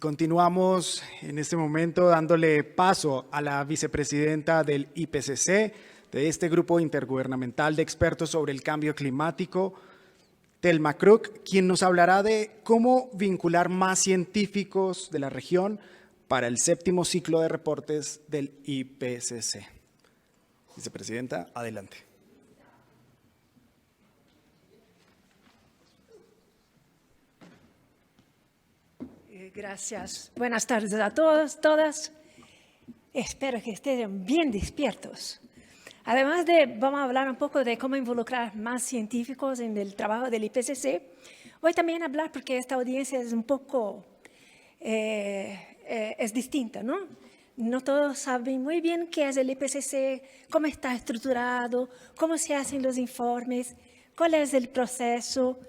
continuamos en este momento dándole paso a la vicepresidenta del IPCC, de este grupo intergubernamental de expertos sobre el cambio climático, Thelma Kruk, quien nos hablará de cómo vincular más científicos de la región para el 7º ciclo de reportes del IPCC. Vicepresidenta, adelante. Gracias. Buenas tardes a todos, todas. Espero que estén bien despiertos. Además vamos a hablar un poco de cómo involucrar más científicos en el trabajo del IPCC. Voy también a hablar porque esta audiencia es un poco, es distinta, ¿no? No todos saben muy bien qué es el IPCC, cómo está estructurado, cómo se hacen los informes, cuál es el proceso.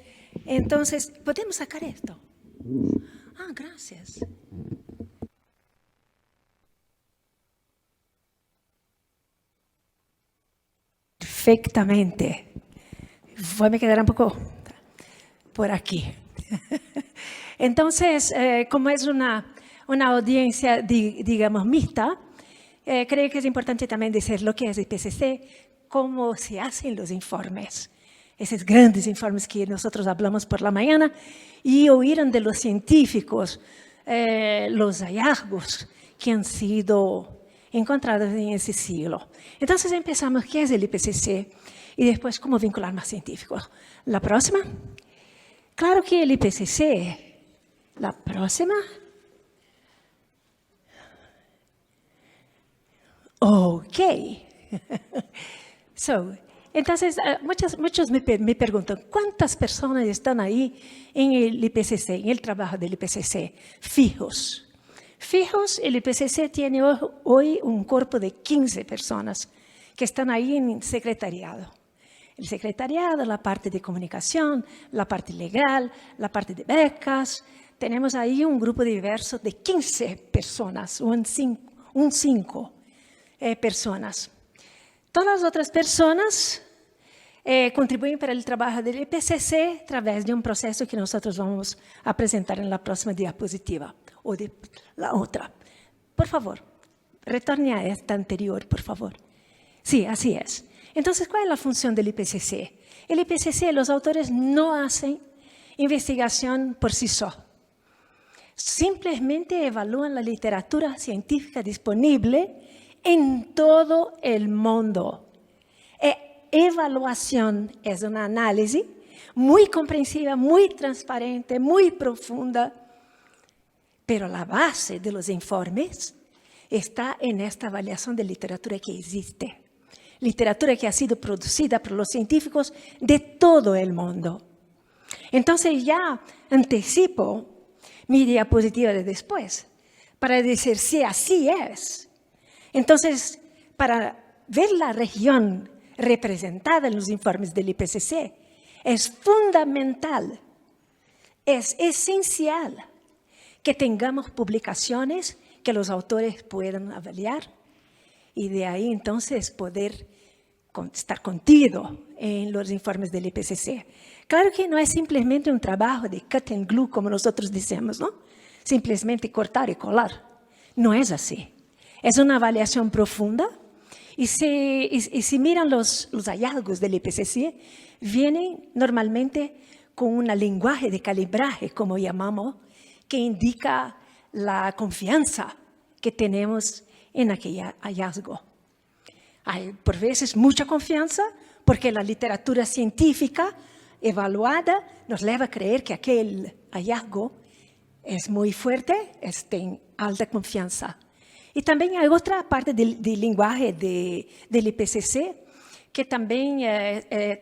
Entonces, ¿podemos sacar esto? Ah, gracias. Perfectamente. Voy a quedar un poco por aquí. Entonces, como es una audiencia, digamos, mixta, creo que es importante también decir lo que es el IPCC, cómo se hacen los informes. Esos grandes informes que nosotros hablamos por la mañana y oíron de los científicos los hallazgos que han sido encontrados en ese siglo. Entonces empezamos, ¿qué es el IPCC? Y después, ¿cómo vincular más científicos? ¿La próxima? Claro que el IPCC, la próxima. Ok. Entonces, muchos me preguntan, ¿cuántas personas están ahí en el IPCC, en el trabajo del IPCC? Fijos. Fijos, el IPCC tiene hoy un cuerpo de 15 personas que están ahí en el secretariado. El secretariado, la parte de comunicación, la parte legal, la parte de becas. Tenemos ahí un grupo diverso de 15 personas, un 5 personas. Todas las otras personas contribuyen para el trabajo del IPCC a través de un proceso que nosotros vamos a presentar en la próxima diapositiva o de la otra. Por favor, retorne a esta anterior, por favor. Sí, así es. Entonces, ¿cuál es la función del IPCC? El IPCC, los autores no hacen investigación por sí solos. Simplemente evalúan la literatura científica disponible en todo el mundo. Evaluación es una análisis muy comprensiva, muy transparente, muy profunda, pero la base de los informes está en esta evaluación de literatura que existe. Literatura que ha sido producida por los científicos de todo el mundo. Entonces ya anticipo mi diapositiva de después para decir si así es. Entonces, para ver la región representada en los informes del IPCC, es fundamental, es esencial que tengamos publicaciones que los autores puedan avaliar y de ahí entonces poder estar contigo en los informes del IPCC. Claro que no es simplemente un trabajo de cut and glue, como nosotros decimos, ¿no? Simplemente cortar y colar. No es así. Es una avaliación profunda y si miran los hallazgos del IPCC, vienen normalmente con un lenguaje de calibraje, como llamamos, que indica la confianza que tenemos en aquel hallazgo. Hay por veces mucha confianza porque la literatura científica evaluada nos lleva a creer que aquel hallazgo es muy fuerte, tiene alta confianza. Y también hay otra parte del lenguaje del IPCC, que también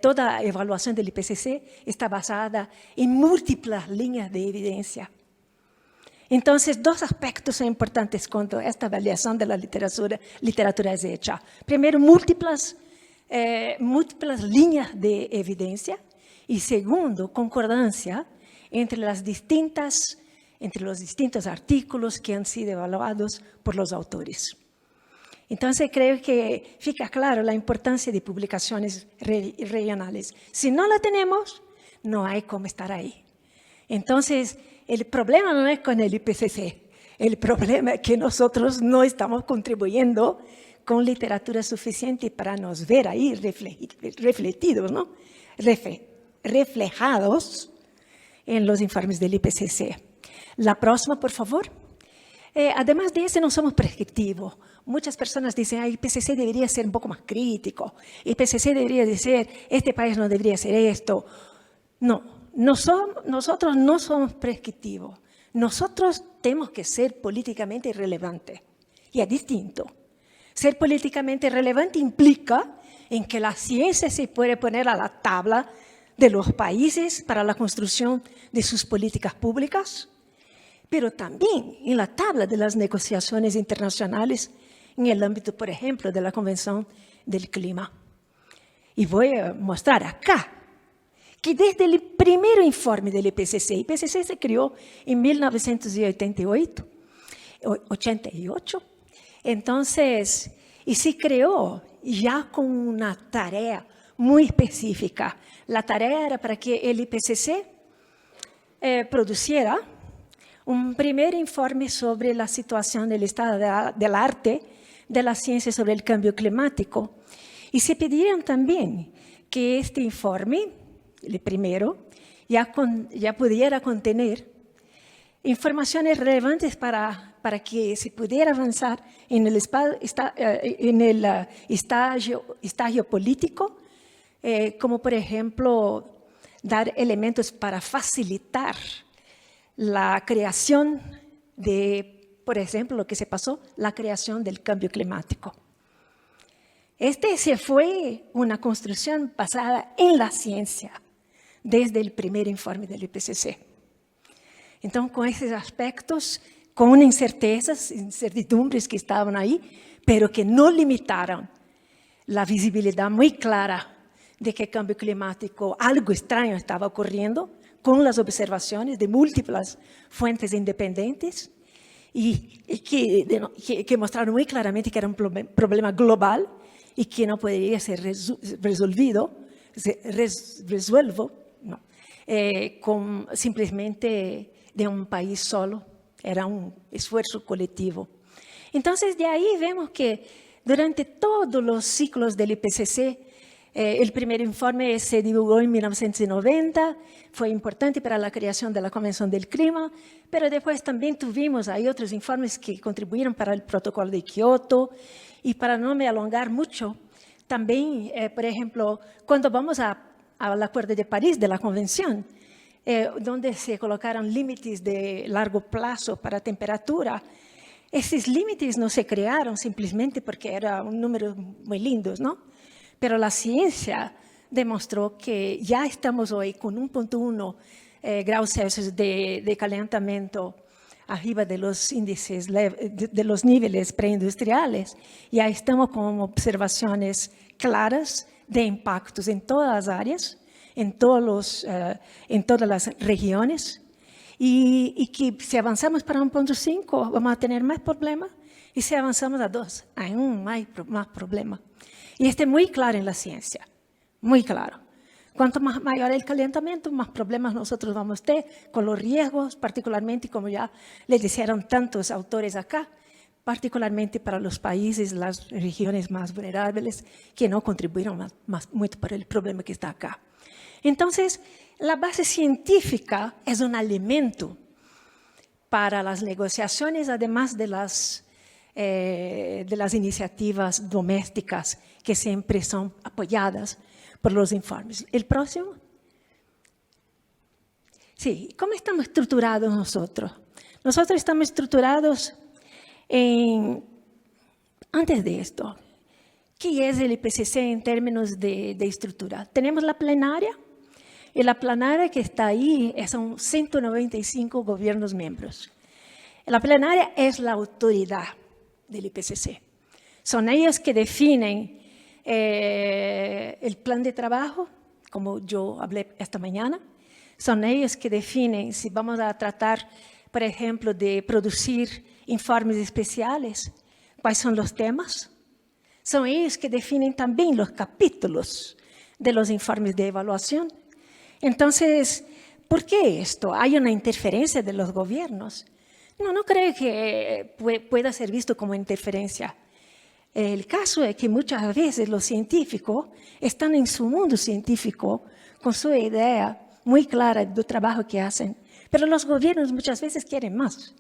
toda evaluación del IPCC está basada en múltiples líneas de evidencia. Entonces, dos aspectos son importantes cuando esta evaluación de la literatura es hecha. Primero, múltiples líneas de evidencia. Y segundo, concordancia entre los distintos artículos que han sido evaluados por los autores. Entonces, creo que fica claro la importancia de publicaciones regionales. Si no la tenemos, no hay cómo estar ahí. Entonces, el problema no es con el IPCC, El problema es que nosotros no estamos contribuyendo con literatura suficiente para nos ver ahí refletidos, ¿no? Reflejados en los informes del IPCC. La próxima, por favor. Además de eso, no somos prescriptivos. Muchas personas dicen, el IPCC debería ser un poco más crítico. El IPCC debería decir, este país no debería hacer esto. No, nosotros no somos prescriptivos. Nosotros tenemos que ser políticamente relevantes. Y es distinto. Ser políticamente relevante implica en que la ciencia se puede poner a la tabla de los países para la construcción de sus políticas públicas, pero también en la tabla de las negociaciones internacionales en el ámbito, por ejemplo, de la Convención del Clima. Y voy a mostrar acá que desde el primer informe del IPCC se creó en 1988, entonces, y se creó ya con una tarea muy específica. La tarea era para que el IPCC produciera un primer informe sobre la situación del estado del arte de la ciencia sobre el cambio climático. Y se pidieron también que este informe, el primero, ya pudiera contener informaciones relevantes para que se pudiera avanzar en el estágio político, como por ejemplo dar elementos para facilitar la creación de, por ejemplo, lo que se pasó, la creación del cambio climático. Se fue una construcción basada en la ciencia desde el primer informe del IPCC. Entonces, con esos aspectos, con incertidumbres que estaban ahí, pero que no limitaron la visibilidad muy clara de que el cambio climático, algo extraño estaba ocurriendo, con las observaciones de múltiples fuentes independientes y que mostraron muy claramente que era un problema global y que no podría ser resuelto simplemente de un país solo. Era un esfuerzo colectivo. Entonces, de ahí vemos que durante todos los ciclos del IPCC, el primer informe se divulgó en 1990, fue importante para la creación de la Convención del Clima, pero después también tuvimos ahí otros informes que contribuyeron para el protocolo de Kioto. Y para no me alongar mucho, también, por ejemplo, cuando vamos al Acuerdo de París de la Convención, donde se colocaron límites de largo plazo para temperatura, esos límites no se crearon simplemente porque era un número muy lindo, ¿no? Pero la ciencia demostró que ya estamos hoy con 1.1 grados Celsius de calentamiento arriba de los índices, de los niveles preindustriales. Ya estamos con observaciones claras de impactos en todas las áreas, en todas las regiones, y que si avanzamos para 1.5 vamos a tener más problemas, y si avanzamos a 2, aún más problemas. Y es muy claro en la ciencia, muy claro. Cuanto más mayor el calentamiento, más problemas nosotros vamos a tener con los riesgos, particularmente, como ya les dijeron tantos autores acá, particularmente para los países, las regiones más vulnerables, que no contribuyeron mucho para el problema que está acá. Entonces, la base científica es un alimento para las negociaciones, además de las iniciativas domésticas que siempre son apoyadas por los informes. ¿El próximo? Sí, ¿cómo estamos estructurados nosotros? Nosotros estamos estructurados antes de esto. ¿Qué es el IPCC en términos de estructura? Tenemos la plenaria, y la plenaria que está ahí son 195 gobiernos miembros. La plenaria es la autoridad del IPCC. Son ellos que definen el plan de trabajo, como yo hablé esta mañana. Son ellos que definen si vamos a tratar, por ejemplo, de producir informes especiales, cuáles son los temas. Son ellos que definen también los capítulos de los informes de evaluación. Entonces, ¿por qué esto? ¿Hay una interferencia de los gobiernos? No creo que pueda ser visto como interferencia. El caso es que muchas veces los científicos están en su mundo científico con su idea muy clara del trabajo que hacen, pero los gobiernos muchas veces quieren más.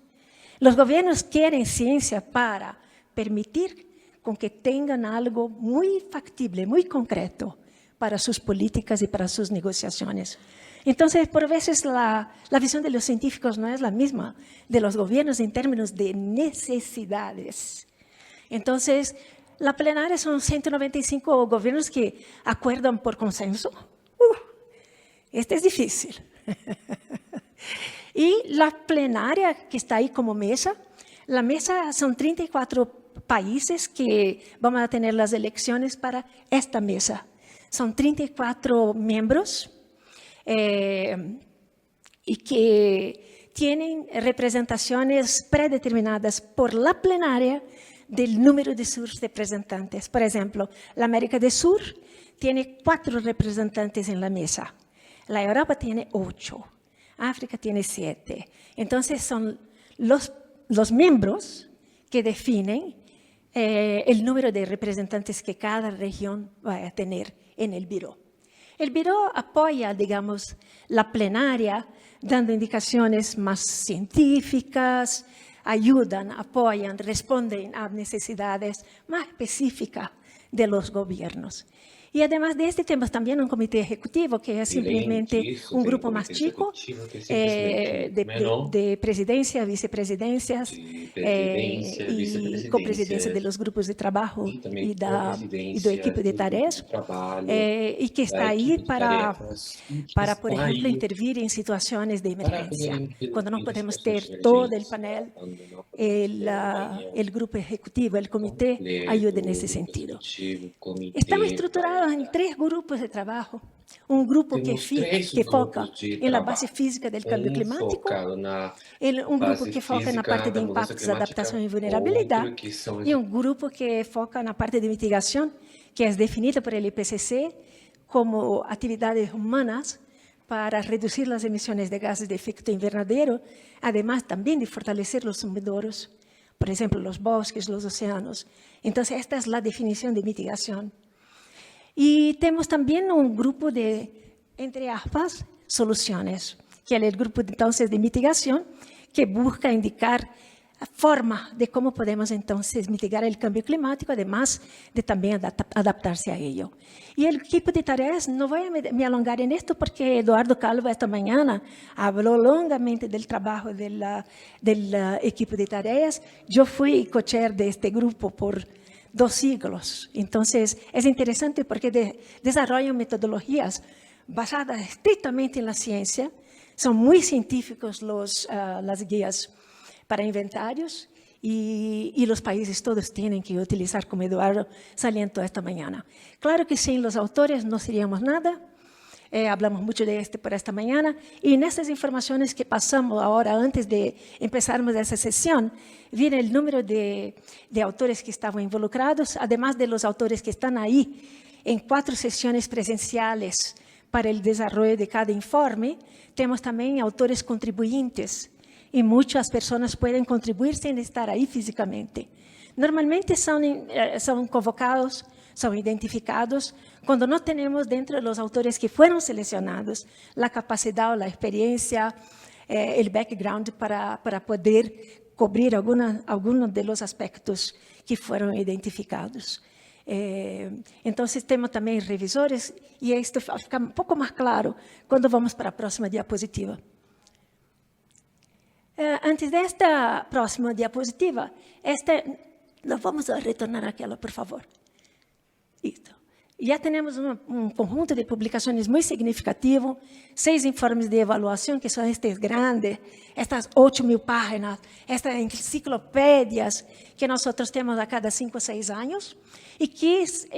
Los gobiernos quieren ciencia para permitir con que tengan algo muy factible, muy concreto para sus políticas y para sus negociaciones. Entonces, por veces la visión de los científicos no es la misma de los gobiernos en términos de necesidades. Entonces, la plenaria son 195 gobiernos que acuerdan por consenso. Este es difícil. Y la plenaria que está ahí como mesa, la mesa son 34 países que vamos a tener las elecciones para esta mesa. Son 34 miembros y que tienen representaciones predeterminadas por la plenaria del número de sus representantes. Por ejemplo, la América del Sur tiene 4 representantes en la mesa. La Europa tiene 8. África tiene 7. Entonces, son los miembros que definen el número de representantes que cada región va a tener en el Biro. El Biro apoya, digamos, la plenaria, dando indicaciones más científicas, ayudan, apoyan, responden a necesidades más específicas de los gobiernos. Y además de este, tenemos también un comité ejecutivo, que es simplemente un grupo más chico de presidencia, vicepresidencias y copresidencia de los grupos de trabajo y del equipo de tareas, y que está ahí para, por ejemplo, intervenir en situaciones de emergencia. Cuando no podemos tener todo el panel, el grupo ejecutivo, el comité, ayuda en ese sentido. Estamos estructurados en 3 grupos de trabajo. Un grupo que foca en la base física del cambio climático, un grupo que foca en la parte de impactos, adaptación y vulnerabilidad, y un grupo que foca en la parte de mitigación, que es definida por el IPCC como actividades humanas para reducir las emisiones de gases de efecto invernadero, además también de fortalecer los sumideros, por ejemplo, los bosques, los océanos. Entonces, esta es la definición de mitigación. Y tenemos también un grupo de, entre aspas, soluciones, que es el grupo entonces de mitigación, que busca indicar la forma de cómo podemos entonces mitigar el cambio climático, además de también adaptarse a ello. Y el equipo de tareas, no voy a me alongar en esto porque Eduardo Calvo esta mañana habló longamente del trabajo del equipo de tareas. Yo fui co-chair de este grupo por 2 siglos. Entonces, es interesante porque desarrollan metodologías basadas estrictamente en la ciencia. Son muy científicos las guías para inventarios y los países todos tienen que utilizar, como Eduardo salientó esta mañana. Claro que sin los autores no seríamos nada. Hablamos mucho de por esta mañana, y en estas informaciones que pasamos ahora, antes de empezarmos esa sesión, viene el número de autores que estaban involucrados, además de los autores que están ahí en 4 sesiones presenciales para el desarrollo de cada informe. Tenemos también autores contribuyentes, y muchas personas pueden contribuir sin estar ahí físicamente. Normalmente son convocados, son identificados cuando no tenemos dentro de los autores que fueron seleccionados la capacidad o la experiencia, el background para poder cubrir algunos de los aspectos que fueron identificados. Entonces, tenemos también revisores, y esto fica un poco más claro cuando vamos para la próxima diapositiva. Antes de esta próxima diapositiva, nos vamos a retornar a aquella, por favor. Listo. Ya tenemos un conjunto de publicaciones muy significativo, 6 informes de evaluación, que son estos grandes, estas 8.000 páginas, estas enciclopedias que nosotros tenemos a cada 5 o 6 años, y que es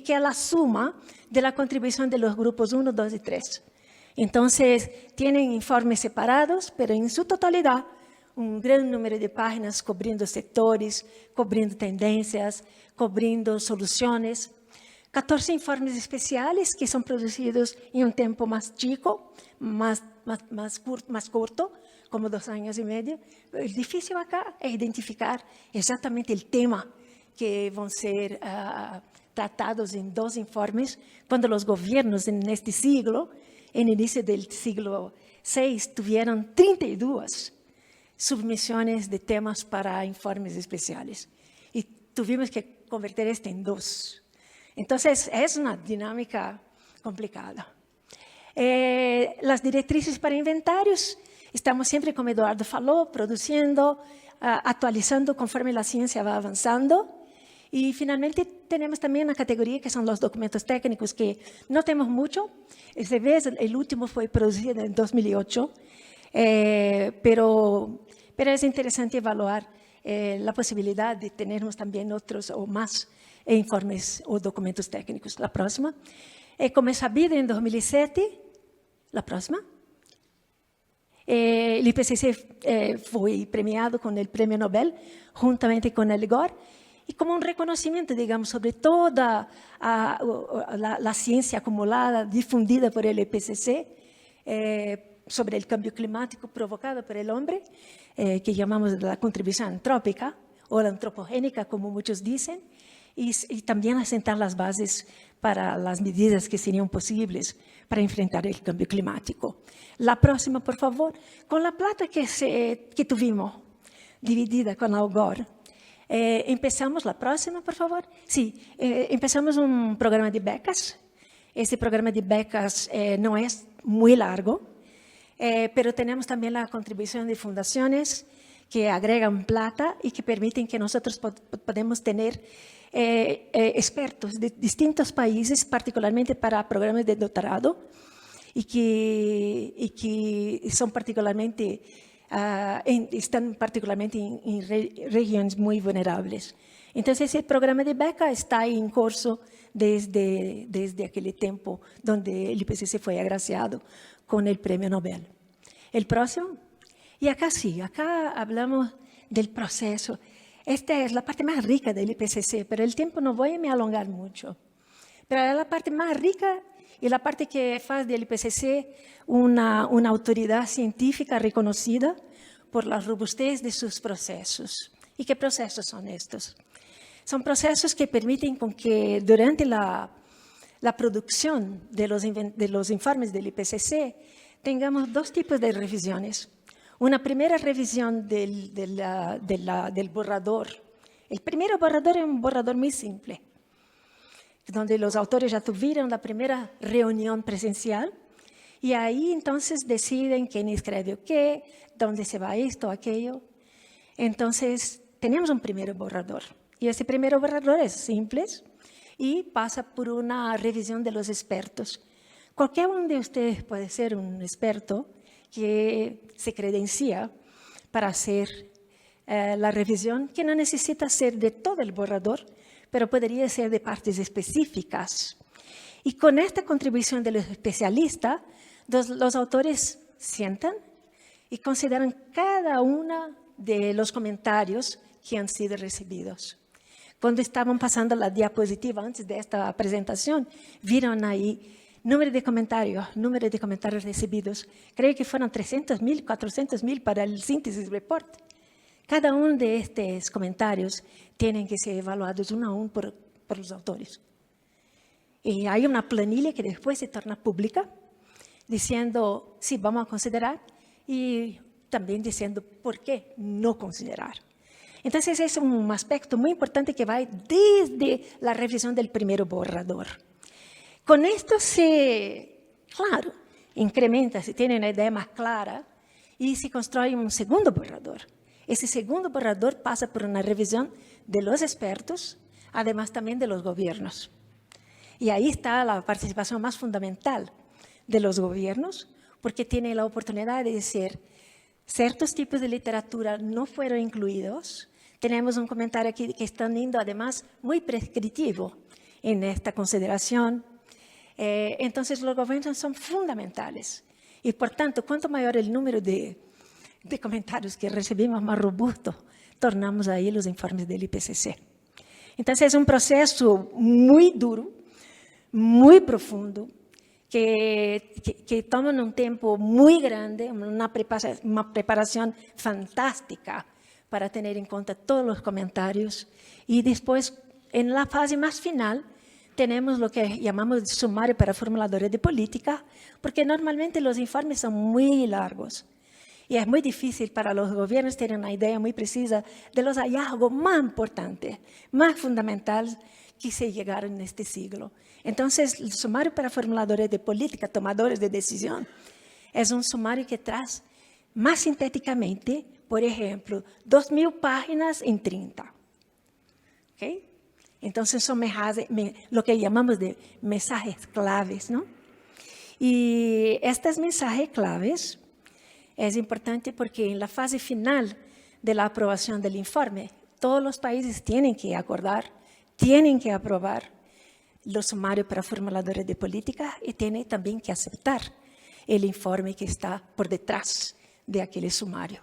la suma de la contribución de los grupos 1, 2 y 3. Entonces, tienen informes separados, pero en su totalidad, un gran número de páginas cubriendo sectores, cubriendo tendencias, cubriendo soluciones. 14 informes especiales que son producidos en un tiempo más chico, más corto, como 2 años y medio. El difícil acá es identificar exatamente el tema que van a ser tratados en 2 informes, cuando los gobiernos en este siglo, en el inicio del siglo VI, tuvieron 32 submisiones de temas para informes especiales. Y tuvimos que convertir esto en 2. Entonces, es una dinámica complicada. Las directrices para inventarios, estamos siempre, como Eduardo falou, produciendo, actualizando conforme la ciencia va avanzando. Y finalmente tenemos también una categoría que son los documentos técnicos, que no tenemos mucho. Esta vez el último fue producido en 2008, pero es interesante evaluar la posibilidad de tenernos también otros o más informes o documentos técnicos. La próxima. Como es sabido, en 2007, la próxima, el IPCC fue premiado con el Premio Nobel, juntamente con Al Gore, y como un reconocimiento, digamos, sobre toda la ciencia acumulada, difundida por el IPCC, sobre el cambio climático provocado por el hombre, que llamamos la contribución antrópica, o la antropogénica, como muchos dicen, y también asentar las bases para las medidas que serían posibles para enfrentar el cambio climático. La próxima, por favor, con la plata que tuvimos, dividida con Al Gore. Empezamos, la próxima, por favor. Sí, empezamos un programa de becas. Este programa de becas no es muy largo, pero tenemos también la contribución de fundaciones que agregan plata y que permiten que nosotros podemos tener expertos de distintos países, particularmente para programas de doctorado, y que son particularmente, están particularmente en regiones muy vulnerables. Entonces, el programa de beca está en curso desde aquel tiempo donde el IPCC fue agraciado con el Premio Nobel. El próximo. Y acá sí, acá hablamos del proceso. Esta es la parte más rica del IPCC, pero el tiempo no voy a me alongar mucho. Pero es la parte más rica y la parte que hace del IPCC una autoridad científica reconocida por la robustez de sus procesos. ¿Y qué procesos son estos? Son procesos que permiten con que durante la producción de los informes del IPCC tengamos 2 tipos de revisiones. Una primera revisión del borrador. El primer borrador es un borrador muy simple, donde los autores ya tuvieron la primera reunión presencial y ahí entonces deciden quién escribe qué, dónde se va esto, aquello. Entonces, tenemos un primer borrador y ese primer borrador es simple y pasa por una revisión de los expertos. Cualquier uno de ustedes puede ser un experto que se credencia para hacer la revisión, que no necesita ser de todo el borrador, pero podría ser de partes específicas. Y con esta contribución de los especialistas, los autores sientan y consideran cada uno de los comentarios que han sido recibidos. Cuando estaban pasando la diapositiva antes de esta presentación, vieron ahí número de comentarios recibidos. Creo que fueron 300.000, 400.000 para el Synthesis Report. Cada uno de estos comentarios tienen que ser evaluados uno a uno por los autores. Y hay una planilla que después se torna pública, diciendo, sí, vamos a considerar, y también diciendo por qué no considerar. Entonces, es un aspecto muy importante que va desde la revisión del primer borrador. Con esto claro, incrementa, se tiene una idea más clara y se construye un segundo borrador. Ese segundo borrador pasa por una revisión de los expertos, además también de los gobiernos. Y ahí está la participación más fundamental de los gobiernos, porque tienen la oportunidad de decir, ciertos tipos de literatura no fueron incluidos. Tenemos un comentario aquí que están yendo además muy prescriptivo en esta consideración. Entonces, los gobiernos son fundamentales. Y, por tanto, cuanto mayor el número de comentarios que recibimos, más robusto tornamos ahí los informes del IPCC. Entonces, es un proceso muy duro, muy profundo, que toman un tiempo muy grande, una preparación fantástica para tener en cuenta todos los comentarios. Y después, en la fase más final, tenemos lo que llamamos de sumario para formuladores de política, porque normalmente los informes son muy largos. Y es muy difícil para los gobiernos tener una idea muy precisa de los hallazgos más importantes, más fundamentales que se llegaron en este siglo. Entonces, el sumario para formuladores de política, tomadores de decisión, es un sumario que trae más sintéticamente, por ejemplo, 2.000 páginas en 30. ¿Okay? Entonces, son lo que llamamos de mensajes claves, ¿no? Y estos mensajes claves es importante porque en la fase final de la aprobación del informe, todos los países tienen que acordar, tienen que aprobar los sumarios para formuladores de política y tienen también que aceptar el informe que está por detrás de aquel sumario.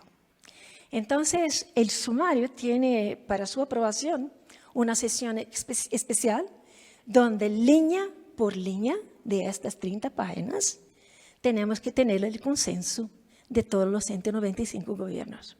Entonces, el sumario tiene para su aprobación una sesión especial donde línea por línea de estas 30 páginas tenemos que tener el consenso de todos los 195 gobiernos.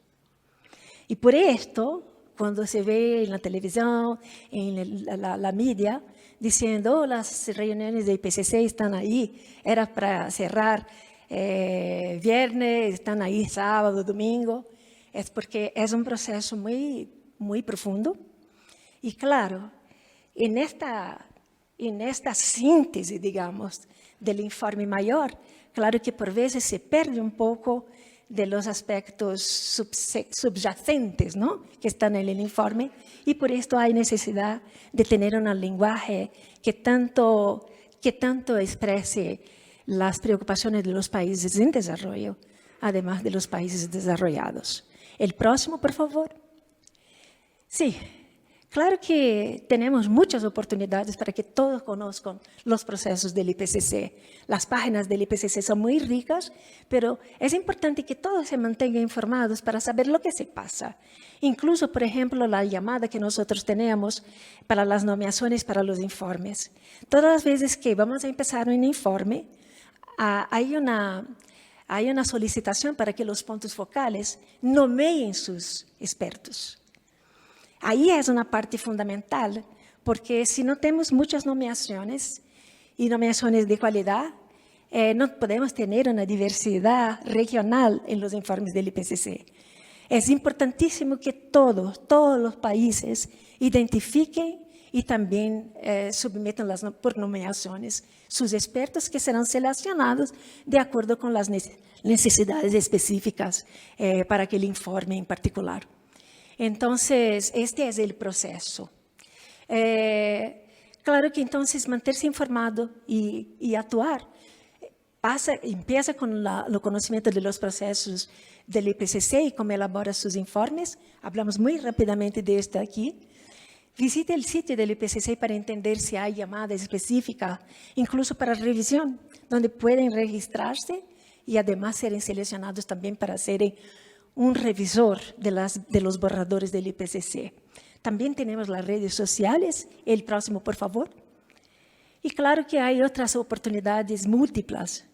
Y por esto, cuando se ve en la televisión, en la media, diciendo, oh, las reuniones de IPCC están ahí, era para cerrar viernes, están ahí sábado, domingo, es porque es un proceso muy, muy profundo. Y claro, en esta síntesis, digamos, del informe mayor, claro que por veces se pierde un poco de los aspectos subyacentes, ¿no?, que están en el informe, y por esto hay necesidad de tener un lenguaje que tanto exprese las preocupaciones de los países en desarrollo, además de los países desarrollados. El próximo, por favor. Sí. Claro que tenemos muchas oportunidades para que todos conozcan los procesos del IPCC. Las páginas del IPCC son muy ricas, pero es importante que todos se mantengan informados para saber lo que se pasa. Incluso, por ejemplo, la llamada que nosotros tenemos para las nominaciones para los informes. Todas las veces que vamos a empezar un informe, hay una solicitación para que los puntos focales nomeen sus expertos. Ahí es una parte fundamental, porque si no tenemos muchas nominaciones y nominaciones de calidad, no podemos tener una diversidad regional en los informes del IPCC. Es importantísimo que todos los países identifiquen y también submetan por nominaciones sus expertos que serán seleccionados de acuerdo con las necesidades específicas para aquel informe en particular. Entonces, este es el proceso. Claro que entonces mantenerse informado y actuar empieza con el conocimiento de los procesos del IPCC y cómo elabora sus informes. Hablamos muy rápidamente de esto aquí. Visite el sitio del IPCC para entender si hay llamada específica, incluso para revisión, donde pueden registrarse y además ser seleccionados también para ser un revisor de los borradores del IPCC. También tenemos las redes sociales. El próximo, por favor. Y claro que hay otras oportunidades múltiples.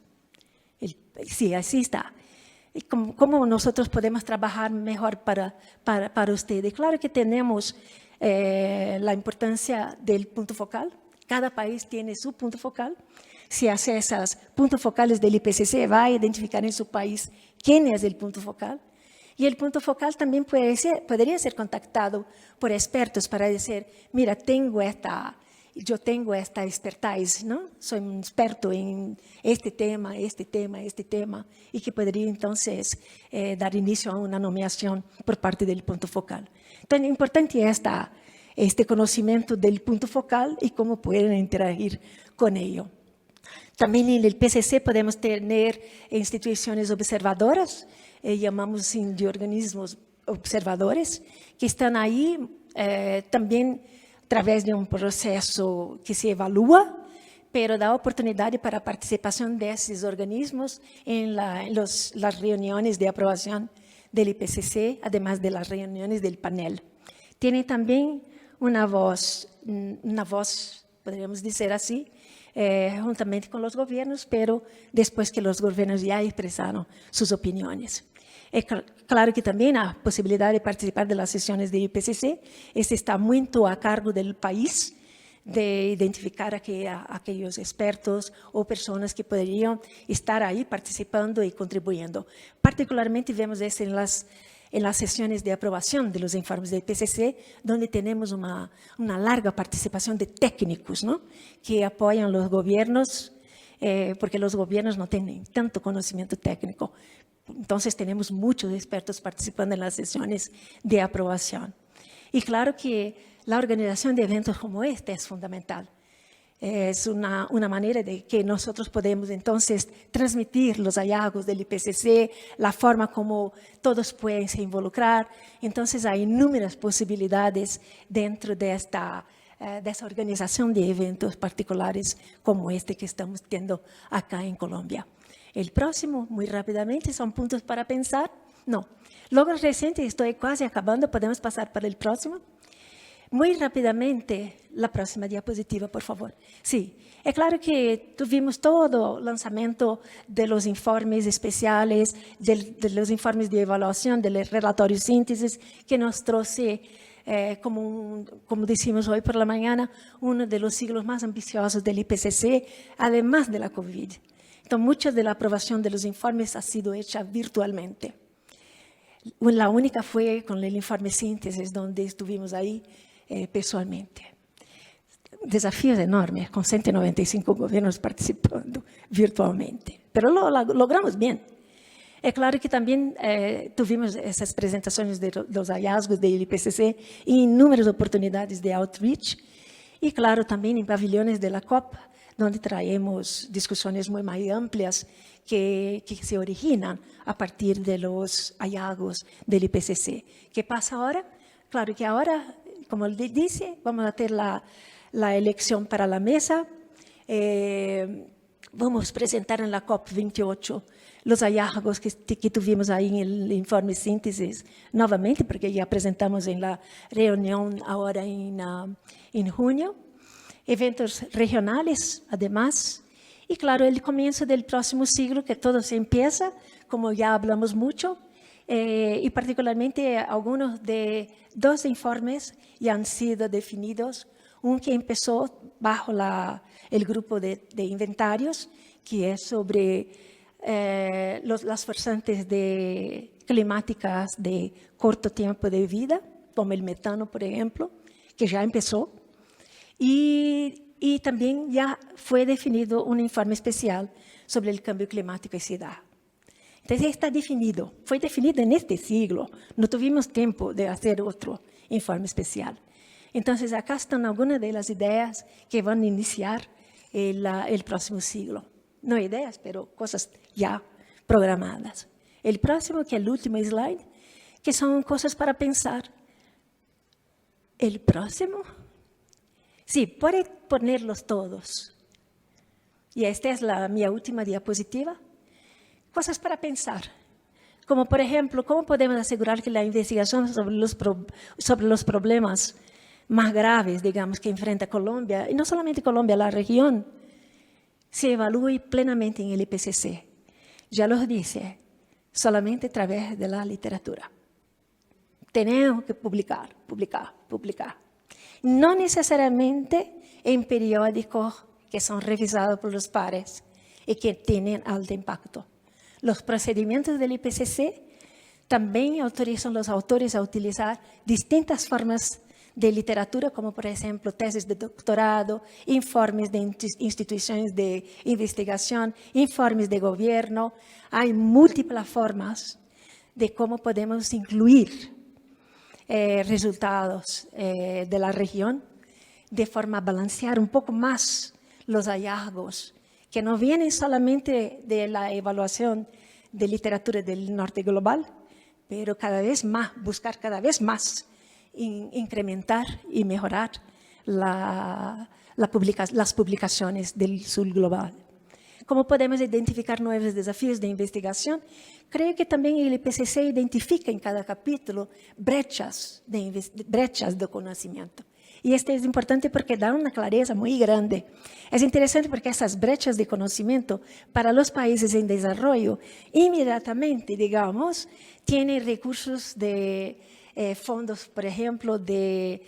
Sí, así está. ¿Cómo nosotros podemos trabajar mejor para ustedes? Claro que tenemos la importancia del punto focal. Cada país tiene su punto focal. Si hace esos puntos focales del IPCC, va a identificar en su país quién es el punto focal. Y el punto focal también podría ser contactado por expertos para decir, mira, yo tengo esta expertise, ¿no? Soy un experto en este tema, y que podría entonces dar inicio a una nominación por parte del punto focal. Entonces, importante es este conocimiento del punto focal y cómo pueden interagir con ello. También en el IPCC podemos tener instituciones observadoras, llamamos assim, de organismos observadores, que estão aí também através de um processo que se evalúa, pero dá oportunidade para a participação desses organismos em las reuniões de aprovação del IPCC, además de las reuniones del panel. Tiene também uma voz, podríamos dizer assim, juntamente con los gobiernos, pero después que los gobiernos ya expresaron sus opiniones. Claro que también hay posibilidad de participar de las sesiones del IPCC. Este está muy a cargo del país, de identificar aquellos expertos o personas que podrían estar ahí participando y contribuyendo. Particularmente vemos eso en las sesiones de aprobación de los informes del IPCC, donde tenemos una larga participación de técnicos, ¿no?, que apoyan los gobiernos, porque los gobiernos no tienen tanto conocimiento técnico. Entonces tenemos muchos expertos participando en las sesiones de aprobación. Y claro que la organización de eventos como este es fundamental. Es una manera de que nosotros podemos entonces transmitir los hallazgos del IPCC, la forma como todos pueden se involucrar. Entonces hay inúmeras posibilidades dentro de esa organización de eventos particulares como este que estamos teniendo acá en Colombia. El próximo, muy rápidamente, son puntos para pensar. No, logros recientes, estoy casi acabando, podemos pasar para el próximo. Muy rápidamente, la próxima diapositiva, por favor. Sí, es claro que tuvimos todo el lanzamiento de los informes especiales, de los informes de evaluación, del relatorio síntesis, que nos trouxe, como decimos hoy por la mañana, uno de los siglos más ambiciosos del IPCC, además de la COVID. Entonces, mucha de la aprobación de los informes ha sido hecha virtualmente. La única fue con el informe síntesis, donde estuvimos ahí personalmente. Desafíos enormes, con 195 gobiernos participando virtualmente. Pero lo logramos bien. Es claro que también tuvimos esas presentaciones de los hallazgos del IPCC en inúmeras oportunidades de outreach. Y claro, también en pavillones de la COP, donde traemos discusiones muy más amplias que se originan a partir de los hallazgos del IPCC. ¿Qué pasa ahora? Claro que ahora, como dice, vamos a tener la elección para la mesa. Vamos a presentar en la COP28 los hallazgos que tuvimos ahí en el informe síntesis, nuevamente, porque ya presentamos en la reunión ahora en junio. Eventos regionales, además, y claro, el comienzo del próximo siglo, que todo se empieza, como ya hablamos mucho, y particularmente algunos de dos informes ya han sido definidos. Un que empezó bajo el grupo de inventarios, que es sobre las forzantes climáticas de corto tiempo de vida, como el metano, por ejemplo, que ya empezó. Y también ya fue definido un informe especial sobre el cambio climático y ciudad. Entonces está definido, fue definido en este siglo, no tuvimos tiempo de hacer otro informe especial. Entonces acá están algunas de las ideas que van a iniciar el próximo siglo. No ideas, pero cosas ya programadas. El próximo, que es el último slide, que son cosas para pensar. El próximo, sí, puede ponerlos todos. Y esta es mi última diapositiva. Cosas para pensar, como por ejemplo, ¿cómo podemos asegurar que la investigación sobre los problemas más graves, digamos, que enfrenta Colombia, y no solamente Colombia, la región, se evalúe plenamente en el IPCC? Ya lo dice, solamente a través de la literatura. Tenemos que publicar. No necesariamente en periódicos que son revisados por los pares y que tienen alto impacto. Los procedimientos del IPCC también autorizan a los autores a utilizar distintas formas de literatura, como por ejemplo tesis de doctorado, informes de instituciones de investigación, informes de gobierno. Hay múltiples formas de cómo podemos incluir resultados de la región, de forma a balancear un poco más los hallazgos, que no vienen solamente de la evaluación de literatura del norte global, pero cada vez más, buscar cada vez más incrementar y mejorar las publicaciones del sur global. ¿Cómo podemos identificar nuevos desafíos de investigación? Creo que también el IPCC identifica en cada capítulo brechas de conocimiento. Y este es importante porque da una clareza muy grande. Es interesante porque esas brechas de conocimiento para los países en desarrollo, inmediatamente, digamos, tienen recursos de fondos, por ejemplo, de...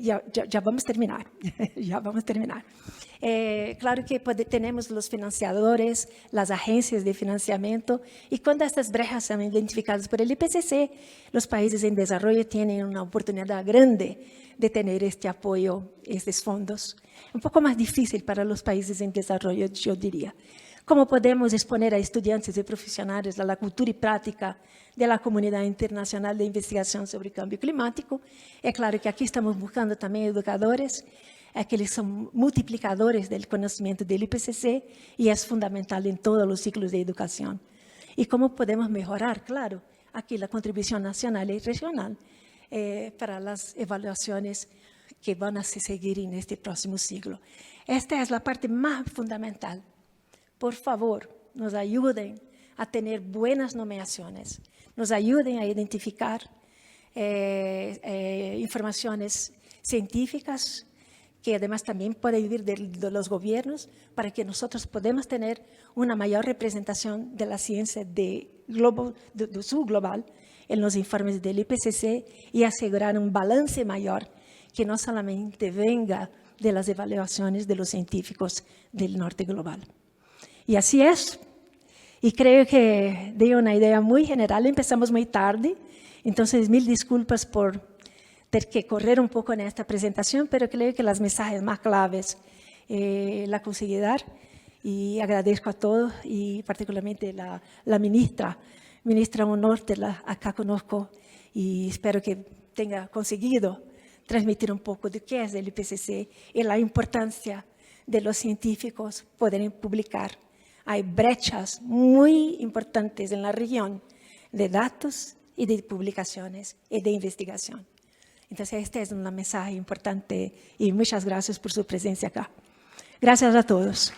ya vamos a terminar, ya vamos a terminar. Claro que tenemos los financiadores, las agencias de financiamiento, y cuando estas brechas son identificadas por el IPCC, los países en desarrollo tienen una oportunidad grande de tener este apoyo, estos fondos. Un poco más difícil para los países en desarrollo, yo diría. ¿Cómo podemos exponer a estudiantes y profesionales a la cultura y práctica de la comunidad internacional de investigación sobre cambio climático? Es claro que aquí estamos buscando también educadores, que son multiplicadores del conocimiento del IPCC y es fundamental en todos los ciclos de educación. ¿Y cómo podemos mejorar? Claro, aquí la contribución nacional y regional para las evaluaciones que van a seguir en este próximo siglo. Esta es la parte más fundamental. Por favor, nos ayuden a tener buenas nominaciones, nos ayuden a identificar informaciones científicas que además también pueden vivir de los gobiernos para que nosotros podamos tener una mayor representación de la ciencia de subglobal en los informes del IPCC y asegurar un balance mayor que no solamente venga de las evaluaciones de los científicos del norte global. Y así es. Y creo que di una idea muy general. Empezamos muy tarde, entonces mil disculpas por tener que correr un poco en esta presentación, pero creo que las mensajes más claves la conseguí dar. Y agradezco a todos y particularmente la ministra Honor, acá conozco y espero que tenga conseguido transmitir un poco de qué es el IPCC y la importancia de los científicos poder publicar. Hay brechas muy importantes en la región de datos y de publicaciones y de investigación. Entonces, este es un mensaje importante y muchas gracias por su presencia acá. Gracias a todos.